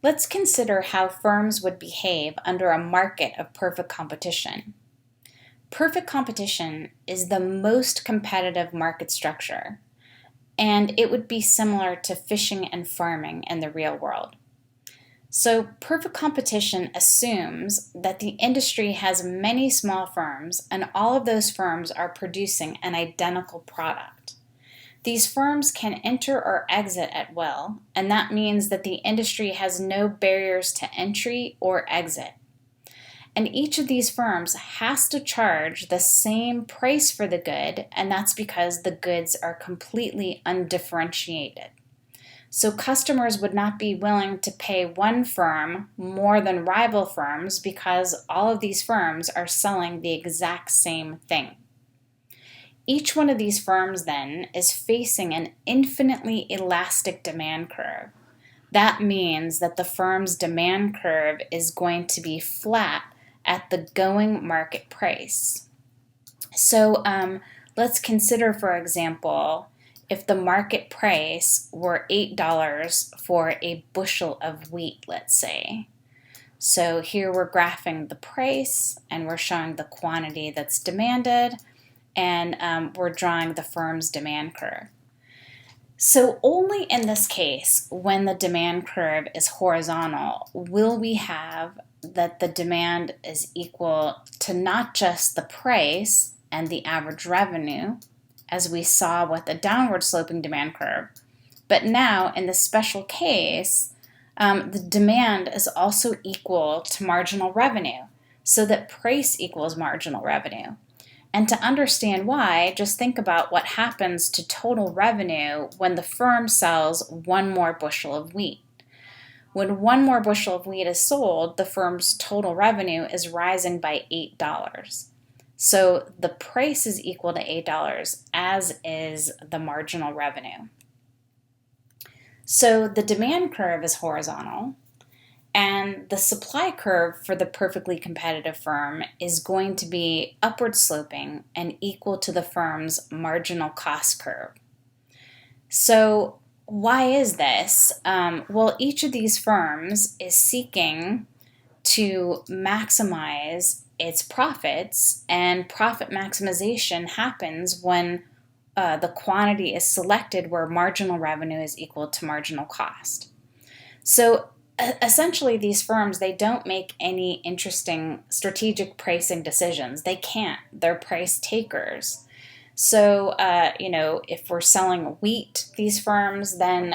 Let's consider how firms would behave under a market of perfect competition. Perfect competition is the most competitive market structure, and it would be similar to fishing and farming in the real world. So, perfect competition assumes that the industry has many small firms, and all of those firms are producing an identical product. These firms can enter or exit at will, and that means that the industry has no barriers to entry or exit. And each of these firms has to charge the same price for the good, and that's because the goods are completely undifferentiated. So customers would not be willing to pay one firm more than rival firms because all of these firms are selling the exact same thing. Each one of these firms then is facing an infinitely elastic demand curve. That means that the firm's demand curve is going to be flat at the going market price. So let's consider, for example, if the market price were $8 for a bushel of wheat, let's say. So here we're graphing the price and we're showing the quantity that's demanded, and we're drawing the firm's demand curve. So only in this case, when the demand curve is horizontal, will we have that the demand is equal to not just the price and the average revenue, as we saw with the downward sloping demand curve, but now in this special case, the demand is also equal to marginal revenue, so that price equals marginal revenue. And to understand why, just think about what happens to total revenue when the firm sells one more bushel of wheat. When one more bushel of wheat is sold, the firm's total revenue is rising by $8. So the price is equal to $8, as is the marginal revenue. So the demand curve is horizontal, and the supply curve for the perfectly competitive firm is going to be upward sloping and equal to the firm's marginal cost curve. So why is this? Well, each of these firms is seeking to maximize its profits, and profit maximization happens when the quantity is selected where marginal revenue is equal to marginal cost. So essentially, these firms, they don't make any interesting strategic pricing decisions. They can't. They're price takers. So, if we're selling wheat, these firms, then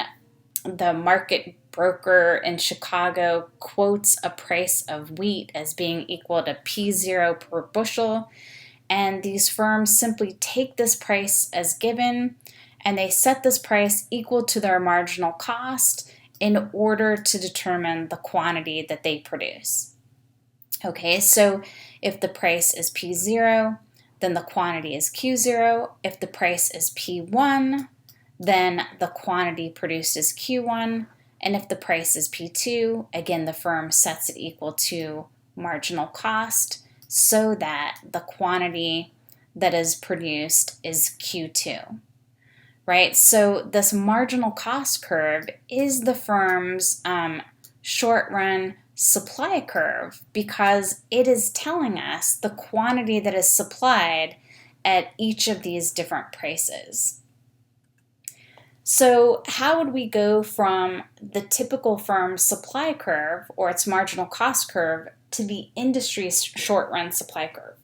the market broker in Chicago quotes a price of wheat as being equal to P0 per bushel. And these firms simply take this price as given, and they set this price equal to their marginal cost in order to determine the quantity that they produce. Okay, so if the price is P0, then the quantity is Q0. If the price is P1, then the quantity produced is Q1. And if the price is P2, again, the firm sets it equal to marginal cost so that the quantity that is produced is Q2. Right? So this marginal cost curve is the firm's short-run supply curve because it is telling us the quantity that is supplied at each of these different prices. So how would we go from the typical firm's supply curve or its marginal cost curve to the industry's short-run supply curve?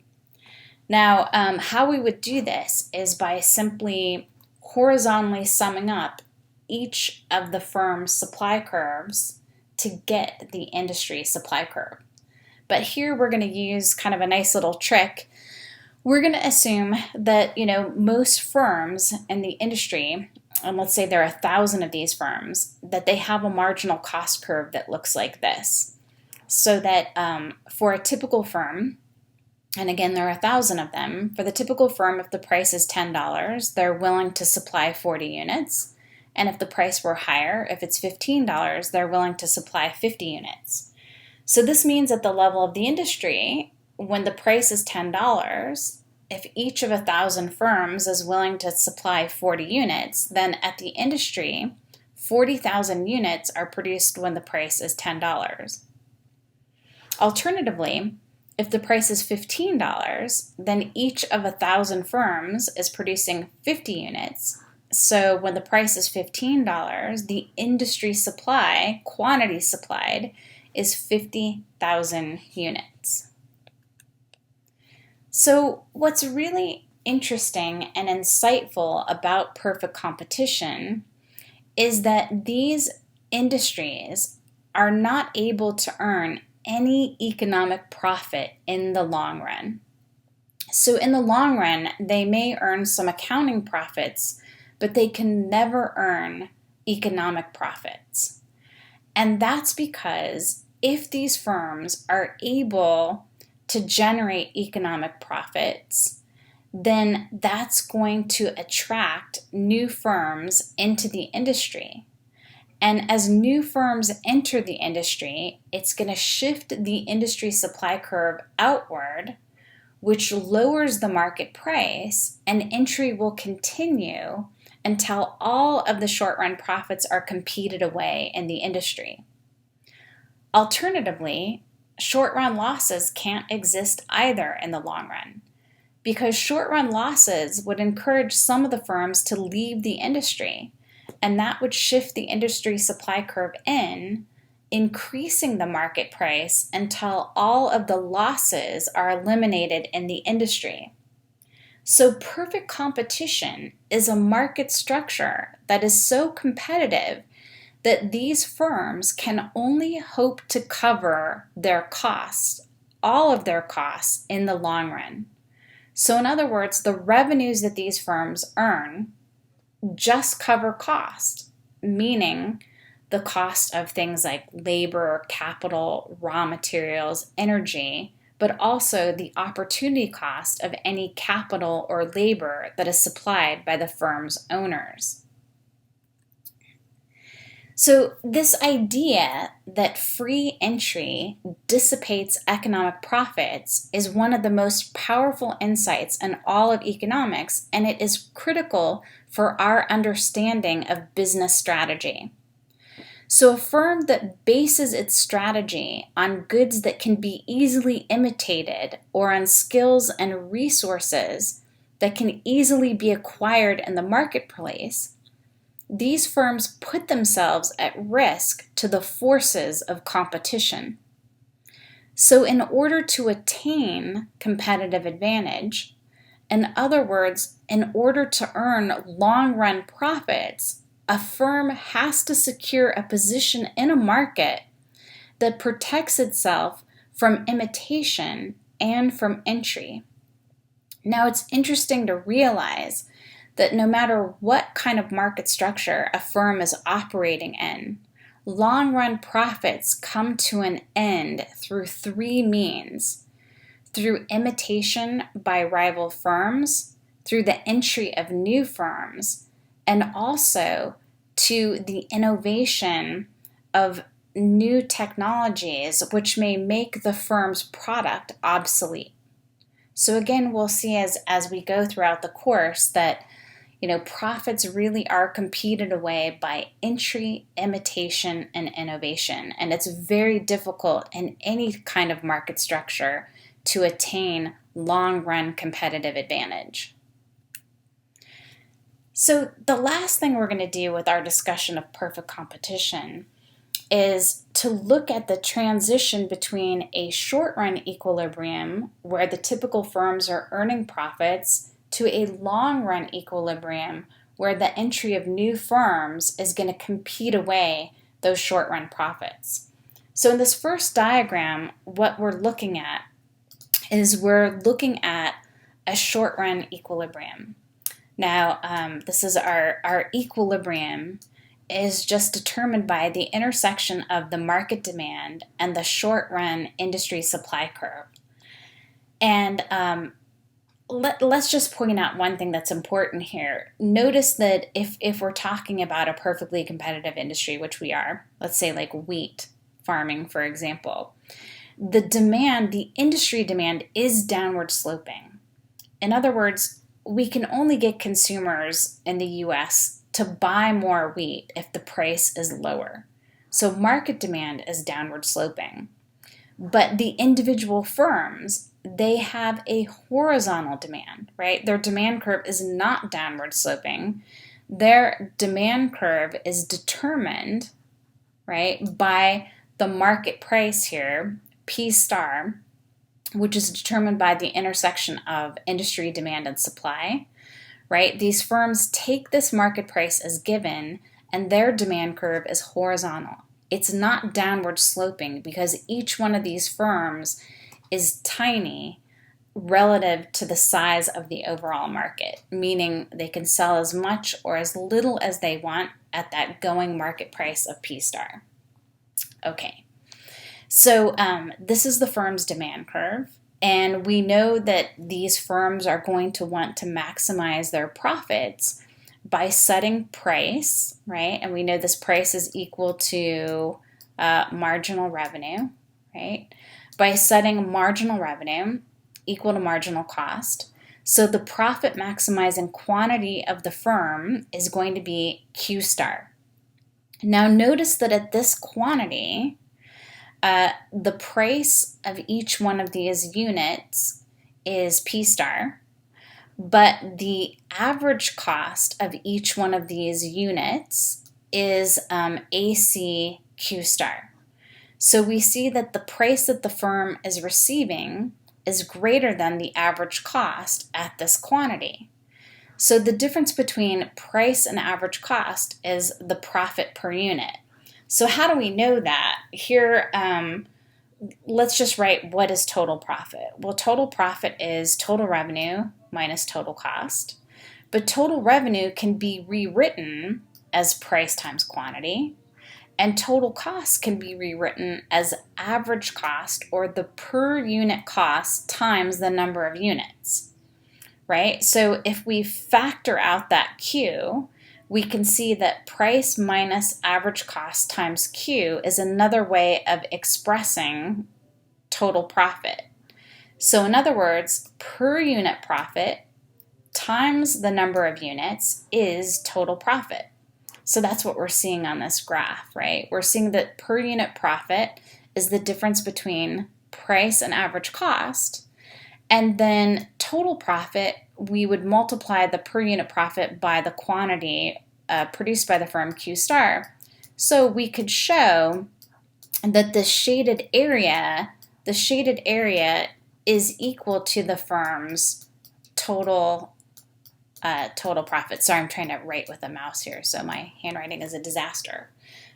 Now, how we would do this is by simply horizontally summing up each of the firm's supply curves to get the industry supply curve. But here we're going to use kind of a nice little trick. We're going to assume that, most firms in the industry, and let's say there are 1,000 of these firms, that they have a marginal cost curve that looks like this. So that for a typical firm, and again, there are 1,000 of them, for the typical firm, if the price is $10, they're willing to supply 40 units. And if the price were higher, if it's $15, they're willing to supply 50 units. So this means at the level of the industry, when the price is $10, if each of 1,000 firms is willing to supply 40 units, then at the industry, 40,000 units are produced when the price is $10. Alternatively, if the price is $15, then each of 1,000 firms is producing 50 units. So when the price is $15, the industry supply, quantity supplied, is 50,000 units. So what's really interesting and insightful about perfect competition is that these industries are not able to earn any economic profit in the long run. So in the long run, they may earn some accounting profits, but they can never earn economic profits. And that's because if these firms are able to generate economic profits, then that's going to attract new firms into the industry. And as new firms enter the industry, it's going to shift the industry supply curve outward, which lowers the market price, and entry will continue until all of the short-run profits are competed away in the industry. Alternatively, short-run losses can't exist either in the long run, because short-run losses would encourage some of the firms to leave the industry, and that would shift the industry supply curve in, increasing the market price until all of the losses are eliminated in the industry. So perfect competition is a market structure that is so competitive that these firms can only hope to cover their costs, all of their costs, in the long run. So in other words, the revenues that these firms earn just cover cost, meaning the cost of things like labor, capital, raw materials, energy, but also the opportunity cost of any capital or labor that is supplied by the firm's owners. So this idea that free entry dissipates economic profits is one of the most powerful insights in all of economics, and it is critical for our understanding of business strategy. So a firm that bases its strategy on goods that can be easily imitated or on skills and resources that can easily be acquired in the marketplace, these firms put themselves at risk to the forces of competition. So in order to attain competitive advantage, in other words, in order to earn long-run profits, a firm has to secure a position in a market that protects itself from imitation and from entry. Now, it's interesting to realize that no matter what kind of market structure a firm is operating in, long-run profits come to an end through three means: through imitation by rival firms, through the entry of new firms, and also to the innovation of new technologies which may make the firm's product obsolete. So again, we'll see as we go throughout the course that profits really are competed away by entry, imitation, and innovation. And it's very difficult in any kind of market structure to attain long-run competitive advantage. So the last thing we're going to do with our discussion of perfect competition is to look at the transition between a short-run equilibrium, where the typical firms are earning profits, to a long-run equilibrium, where the entry of new firms is going to compete away those short-run profits. So in this first diagram, what we're looking at is we're looking at a short-run equilibrium. Now, this is our equilibrium is just determined by the intersection of the market demand and the short-run industry supply curve. And let's just point out one thing that's important here. Notice that if we're talking about a perfectly competitive industry, which we are, let's say like wheat farming, for example, the industry demand is downward sloping. In other words, we can only get consumers in the US to buy more wheat if the price is lower. So market demand is downward sloping. But the individual firms, they have a horizontal demand, right? Their demand curve is not downward sloping. Their demand curve is determined, right, by the market price here, P star, which is determined by the intersection of industry demand and supply, right? These firms take this market price as given, and their demand curve is horizontal. It's not downward sloping because each one of these firms is tiny relative to the size of the overall market, meaning they can sell as much or as little as they want at that going market price of P star. Okay, so this is the firm's demand curve, and we know that these firms are going to want to maximize their profits by setting price, right? And we know this price is equal to marginal revenue, right? By setting marginal revenue equal to marginal cost. So the profit maximizing quantity of the firm is going to be Q star. Now notice that at this quantity, the price of each one of these units is P star, but the average cost of each one of these units is AC Q star. So we see that the price that the firm is receiving is greater than the average cost at this quantity. So the difference between price and average cost is the profit per unit. So how do we know that? Here, let's just write what is total profit. Well, total profit is total revenue minus total cost. But total revenue can be rewritten as price times quantity, and total cost can be rewritten as average cost, or the per unit cost times the number of units, right? So if we factor out that Q, we can see that price minus average cost times Q is another way of expressing total profit. So in other words, per unit profit times the number of units is total profit. So that's what we're seeing on this graph, right? We're seeing that per unit profit is the difference between price and average cost. And then total profit, we would multiply the per unit profit by the quantity produced by the firm Q star. So we could show that the shaded area is equal to the firm's total profit. Sorry, I'm trying to write with a mouse here, so my handwriting is a disaster.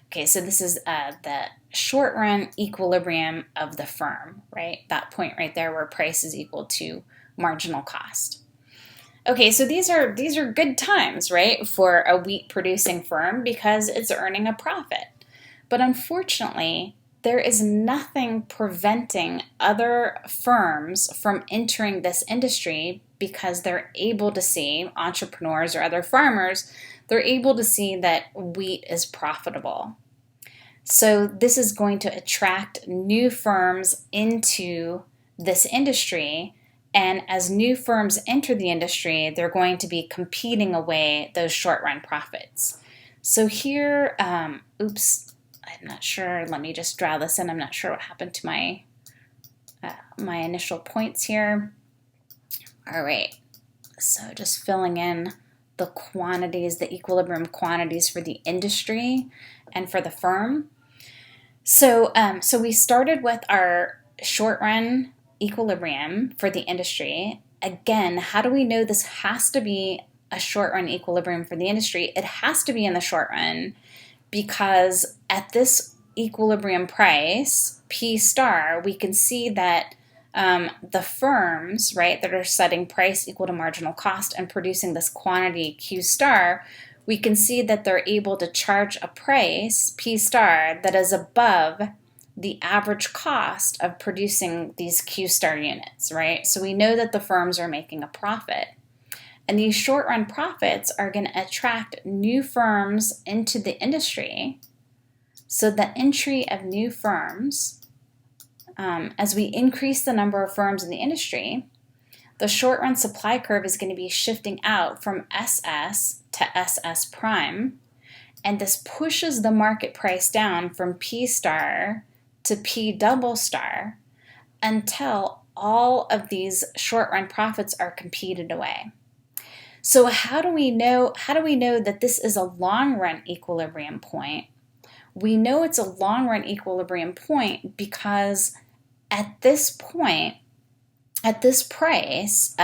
Okay, so this is the short run equilibrium of the firm, right? That point right there where price is equal to marginal cost. Okay, so these are good times, right, for a wheat producing firm because it's earning a profit. But unfortunately, there is nothing preventing other firms from entering this industry because they're able to see, entrepreneurs or other farmers, they're able to see that wheat is profitable. So this is going to attract new firms into this industry, and as new firms enter the industry, they're going to be competing away those short-run profits. So here, oops, I'm not sure. Let me just draw this in. I'm not sure what happened to my initial points here. All right, so just filling in the quantities, the equilibrium quantities for the industry and for the firm. So we started with our short-run equilibrium for the industry. Again, how do we know this has to be a short-run equilibrium for the industry? It has to be in the short run because at this equilibrium price, P star, we can see that the firms, right, that are setting price equal to marginal cost and producing this quantity Q star, we can see that they're able to charge a price, P star, that is above the average cost of producing these Q star units, right? So we know that the firms are making a profit. And these short-run profits are going to attract new firms into the industry. So the entry of new firms, as we increase the number of firms in the industry, the short-run supply curve is going to be shifting out from SS to SS prime, and this pushes the market price down from P star to P double star until all of these short-run profits are competed away. So how do we know that this is a long-run equilibrium point? We know it's a long-run equilibrium point because at this point, at this price,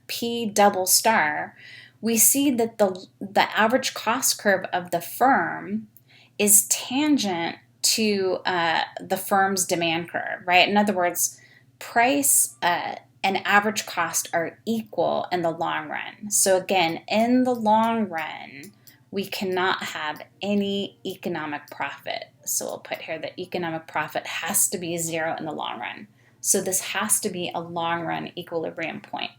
P double star, we see that the average cost curve of the firm is tangent to the firm's demand curve, right? In other words, price and average cost are equal in the long run. So again, in the long run, we cannot have any economic profit. So we'll put here that economic profit has to be zero in the long run. So this has to be a long run equilibrium point.